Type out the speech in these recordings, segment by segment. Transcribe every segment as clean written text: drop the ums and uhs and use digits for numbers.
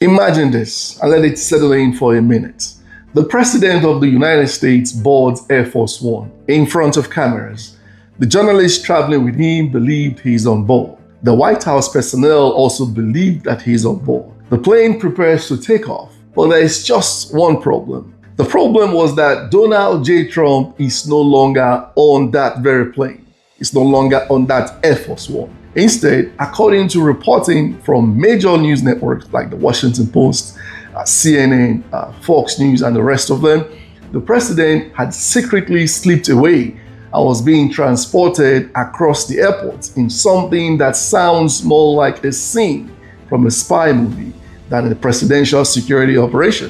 Imagine this, and let it settle in for a minute. The President of the United States boards Air Force One in front of cameras. The journalist traveling with him believed he's on board. The White House personnel also believed that he's on board. The plane prepares to take off, but there is just one problem. The problem was that Donald J. Trump is no longer on that very plane. He's no longer on that Air Force One. Instead, according to reporting from major news networks like the Washington Post, CNN, Fox News, and the rest of them, the president had secretly slipped away and was being transported across the airport in something that sounds more like a scene from a spy movie than a presidential security operation.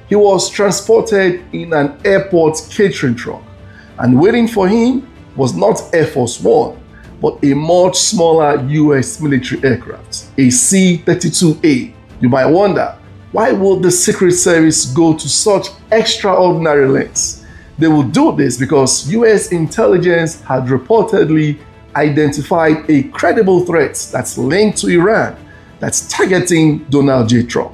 He was transported in an airport catering truck, and waiting for him was not Air Force One, but a much smaller US military aircraft, a C-32A. You might wonder, why would the Secret Service go to such extraordinary lengths? They would do this because US intelligence had reportedly identified a credible threat that's linked to Iran, that's targeting Donald J. Trump.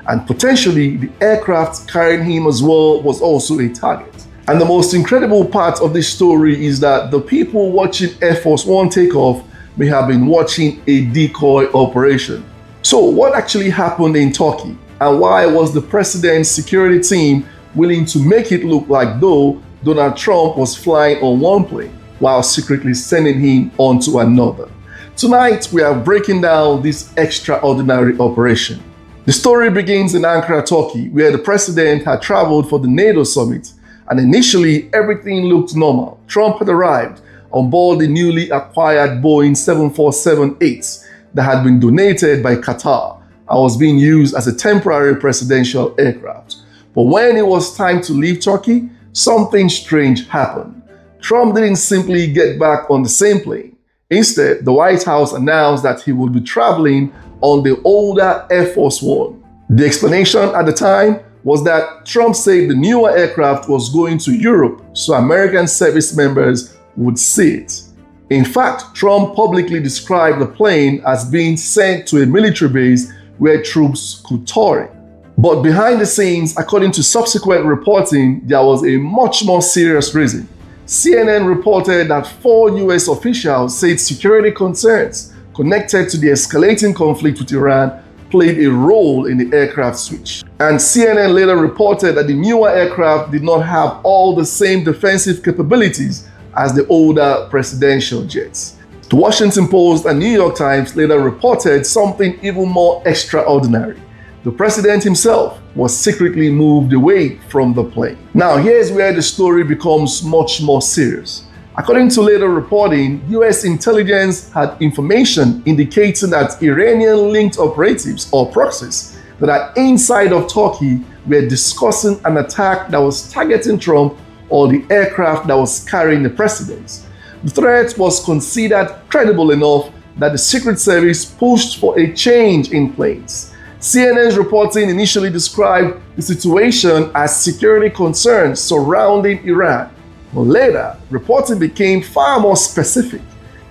And potentially the aircraft carrying him as well was also a target. And the most incredible part of this story is that the people watching Air Force One take off may have been watching a decoy operation. So what actually happened in Turkey? And why was the president's security team willing to make it look like though Donald Trump was flying on one plane while secretly sending him onto another? Tonight, we are breaking down this extraordinary operation. The story begins in Ankara, Turkey, where the president had traveled for the NATO summit, and initially everything looked normal. Trump had arrived on board the newly acquired Boeing 747-8 that had been donated by Qatar and was being used as a temporary presidential aircraft. But when it was time to leave Turkey, something strange happened. Trump didn't simply get back on the same plane. Instead, the White House announced that he would be traveling on the older Air Force One. The explanation at the time was that Trump said the newer aircraft was going to Europe so American service members would see it. In fact, Trump publicly described the plane as being sent to a military base where troops could tour it. But behind the scenes, according to subsequent reporting, there was a much more serious reason. CNN reported that 4 US officials said security concerns connected to the escalating conflict with Iran played a role in the aircraft switch. And CNN later reported that the newer aircraft did not have all the same defensive capabilities as the older presidential jets. The Washington Post and New York Times later reported something even more extraordinary. The president himself was secretly moved away from the plane. Now, here's where the story becomes much more serious. According to later reporting, US intelligence had information indicating that Iranian-linked operatives or proxies that are inside of Turkey were discussing an attack that was targeting Trump or the aircraft that was carrying the president. The threat was considered credible enough that the Secret Service pushed for a change in planes. CNN's reporting initially described the situation as security concerns surrounding Iran. But later, reporting became far more specific.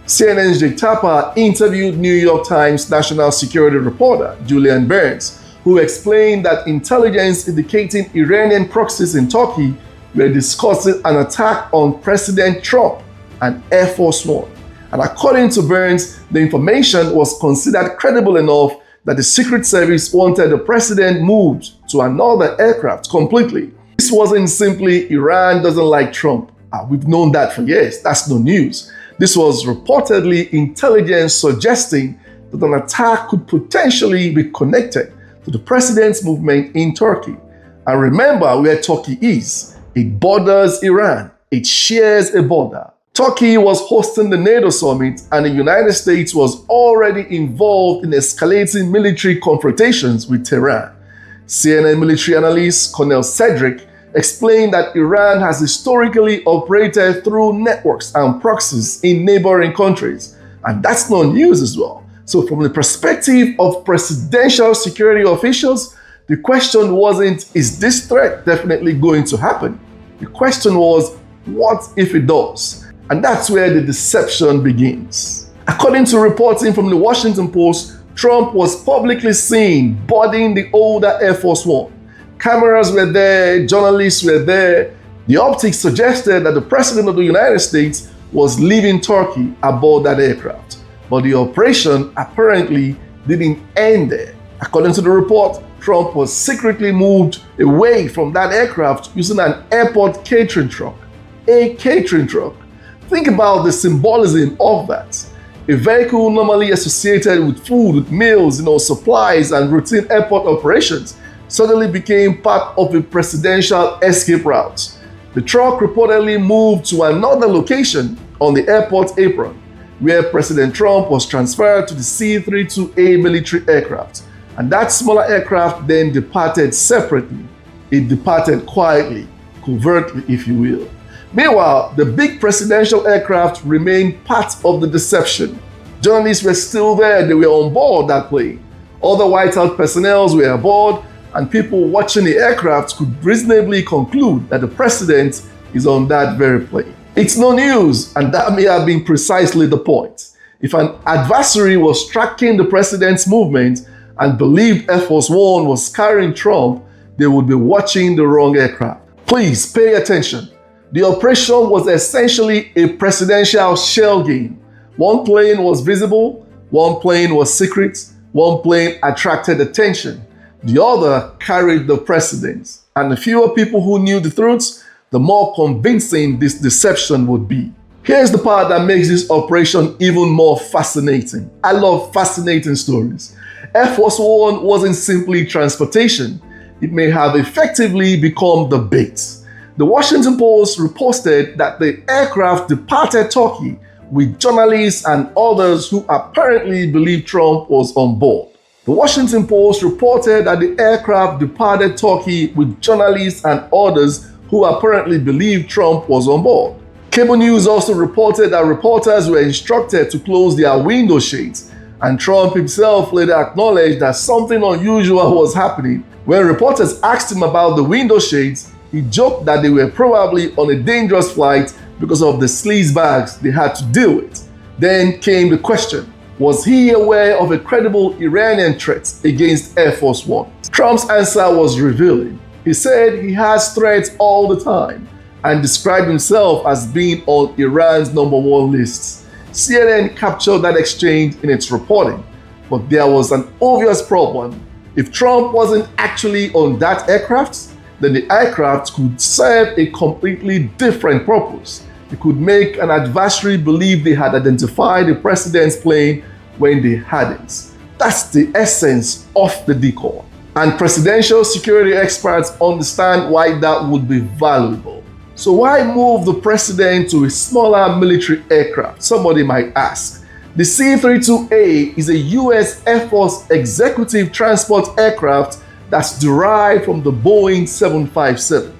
CNN's Jake Tapper interviewed New York Times national security reporter Julian Burns, who explained that intelligence indicating Iranian proxies in Turkey were discussing an attack on President Trump and Air Force One. And according to Burns, the information was considered credible enough that the Secret Service wanted the president moved to another aircraft completely. This wasn't simply Iran doesn't like Trump. We've known that for years. That's no news. This was reportedly intelligence suggesting that an attack could potentially be connected to the president's movement in Turkey. And remember where Turkey is. It borders Iran. It shares a border. Turkey was hosting the NATO summit, and the United States was already involved in escalating military confrontations with Tehran. CNN military analyst Colonel Cedric explained that Iran has historically operated through networks and proxies in neighboring countries, and that's not news as well. So from the perspective of presidential security officials, the question wasn't, is this threat definitely going to happen? The question was, what if it does? And that's where the deception begins. According to reporting from the Washington Post, Trump was publicly seen boarding the older Air Force One. Cameras were there, journalists were there. The optics suggested that the President of the United States was leaving Turkey aboard that aircraft. But the operation apparently didn't end there. According to the report, Trump was secretly moved away from that aircraft using an airport catering truck. A catering truck. Think about the symbolism of that. A vehicle normally associated with food, with meals, supplies and routine airport operations suddenly became part of a presidential escape route. The truck reportedly moved to another location on the airport apron, where President Trump was transferred to the C-32A military aircraft. And that smaller aircraft then departed separately. It departed quietly, covertly, if you will. Meanwhile, the big presidential aircraft remained part of the deception. Journalists were still there, they were on board that plane. Other White House personnel were aboard, and people watching the aircraft could reasonably conclude that the president is on that very plane. It's no news, and that may have been precisely the point. If an adversary was tracking the president's movement and believed Air Force One was carrying Trump, they would be watching the wrong aircraft. Please pay attention. The operation was essentially a presidential shell game. One plane was visible, one plane was secret, one plane attracted attention. The other carried the president. And the fewer people who knew the truth, the more convincing this deception would be. Here's the part that makes this operation even more fascinating. I love fascinating stories. Air Force One wasn't simply transportation. It may have effectively become the bait. The Washington Post reported that the aircraft departed Turkey with journalists and others who apparently believed Trump was on board. The Washington Post reported that the aircraft departed Turkey with journalists and others who apparently believed Trump was on board. Cable News also reported that reporters were instructed to close their window shades, and Trump himself later acknowledged that something unusual was happening. When reporters asked him about the window shades, he joked that they were probably on a dangerous flight because of the sleazebags they had to deal with. Then came the question, was he aware of a credible Iranian threat against Air Force One? Trump's answer was revealing. He said he has threats all the time and described himself as being on Iran's #1 list. CNN captured that exchange in its reporting, but there was an obvious problem. If Trump wasn't actually on that aircraft, then the aircraft could serve a completely different purpose. It could make an adversary believe they had identified the president's plane when they hadn't. That's the essence of the decoy. And presidential security experts understand why that would be valuable. So why move the president to a smaller military aircraft? Somebody might ask. The C-32A is a US Air Force executive transport aircraft that's derived from the Boeing 757.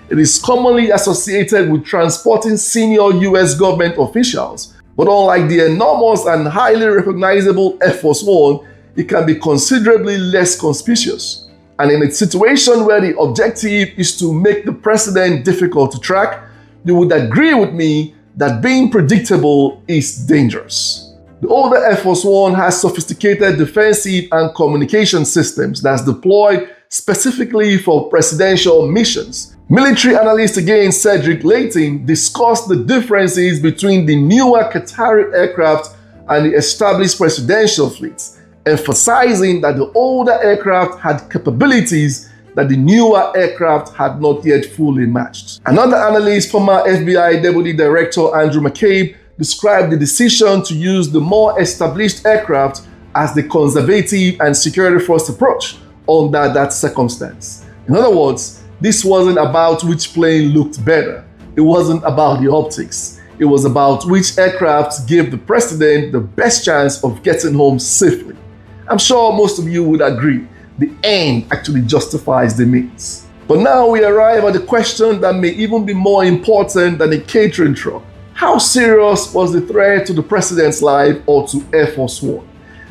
It is commonly associated with transporting senior US government officials, but unlike the enormous and highly recognizable Air Force One, it can be considerably less conspicuous. And in a situation where the objective is to make the president difficult to track, you would agree with me that being predictable is dangerous. The older Air Force One has sophisticated defensive and communication systems that's deployed specifically for presidential missions. Military analyst again Cedric Layton discussed the differences between the newer Qatari aircraft and the established presidential fleets, emphasizing that the older aircraft had capabilities that the newer aircraft had not yet fully matched. Another analyst, former FBI Deputy Director Andrew McCabe, described the decision to use the more established aircraft as the conservative and security-first approach under that circumstance. In other words, this wasn't about which plane looked better. It wasn't about the optics. It was about which aircraft gave the president the best chance of getting home safely. I'm sure most of you would agree, the end actually justifies the means. But now we arrive at the question that may even be more important than a catering truck. How serious was the threat to the president's life or to Air Force One?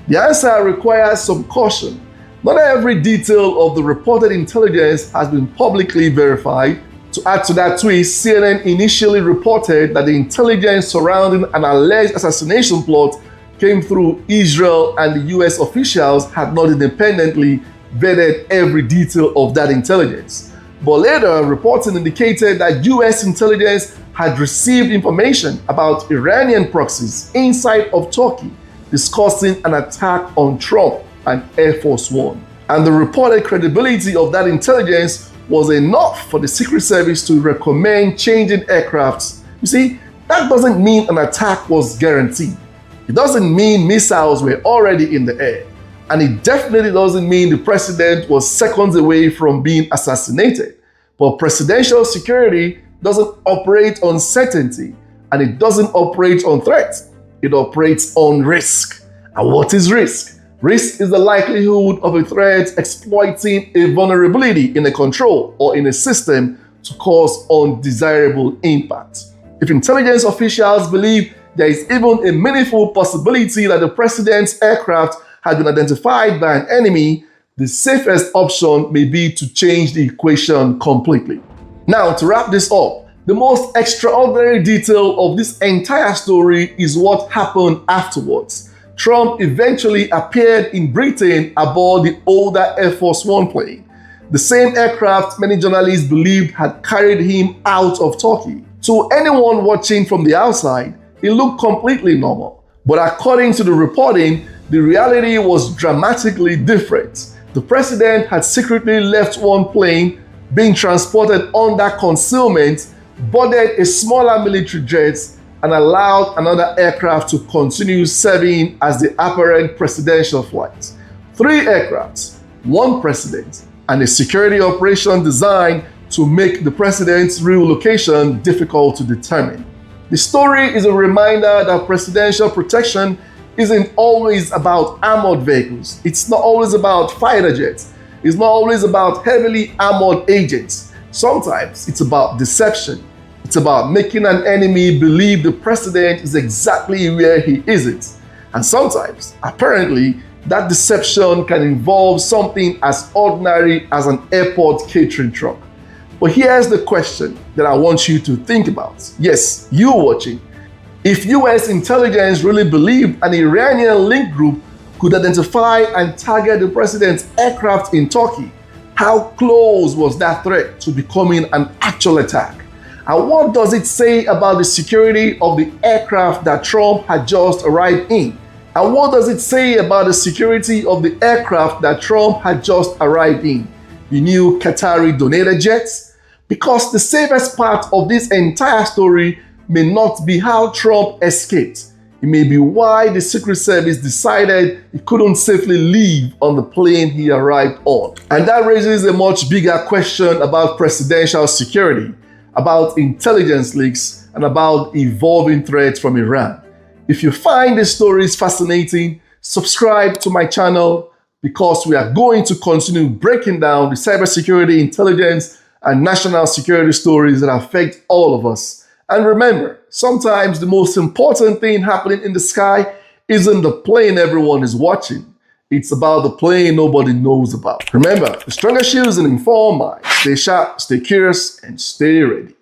The answer requires some caution. Not every detail of the reported intelligence has been publicly verified. To add to that twist, CNN initially reported that the intelligence surrounding an alleged assassination plot came through Israel, and the US officials had not independently vetted every detail of that intelligence. But later, reporting indicated that US intelligence had received information about Iranian proxies inside of Turkey discussing an attack on Trump and Air Force One. And the reported credibility of that intelligence was enough for the Secret Service to recommend changing aircrafts. You see, that doesn't mean an attack was guaranteed. It doesn't mean missiles were already in the air. And it definitely doesn't mean the president was seconds away from being assassinated. But presidential security doesn't operate on certainty, and it doesn't operate on threats. It operates on risk. And what is risk? Risk is the likelihood of a threat exploiting a vulnerability in a control or in a system to cause undesirable impact. If intelligence officials believe there is even a meaningful possibility that the president's aircraft had been identified by an enemy, the safest option may be to change the equation completely. Now, to wrap this up, the most extraordinary detail of this entire story is what happened afterwards. Trump eventually appeared in Britain aboard the older Air Force One plane, the same aircraft many journalists believed had carried him out of Turkey. To anyone watching from the outside, it looked completely normal. But according to the reporting, the reality was dramatically different. The president had secretly left one plane, being transported under concealment, boarded a smaller military jet, and allowed another aircraft to continue serving as the apparent presidential flight. 3 aircrafts, 1 president, and a security operation designed to make the president's real location difficult to determine. The story is a reminder that presidential protection isn't always about armored vehicles. It's not always about fighter jets. It's not always about heavily armored agents. Sometimes it's about deception. It's about making an enemy believe the president is exactly where he isn't. And sometimes, apparently, that deception can involve something as ordinary as an airport catering truck. But here's the question that I want you to think about. Yes, you watching. If US intelligence really believed an Iranian-linked group could identify and target the president's aircraft in Turkey, how close was that threat to becoming an actual attack? And what does it say about the security of the aircraft that Trump had just arrived in? And what does it say about the security of the aircraft that Trump had just arrived in? The new Qatari donated jets? Because the safest part of this entire story may not be how Trump escaped. It may be why the Secret Service decided he couldn't safely leave on the plane he arrived on. And that raises a much bigger question about presidential security, about intelligence leaks, and about evolving threats from Iran. If you find these stories fascinating, subscribe to my channel, because we are going to continue breaking down the cybersecurity, intelligence, and national security stories that affect all of us. And remember, sometimes the most important thing happening in the sky isn't the plane everyone is watching. It's about the plane nobody knows about. Remember, the stronger shield is an informed mind. Stay sharp, stay curious, and stay ready.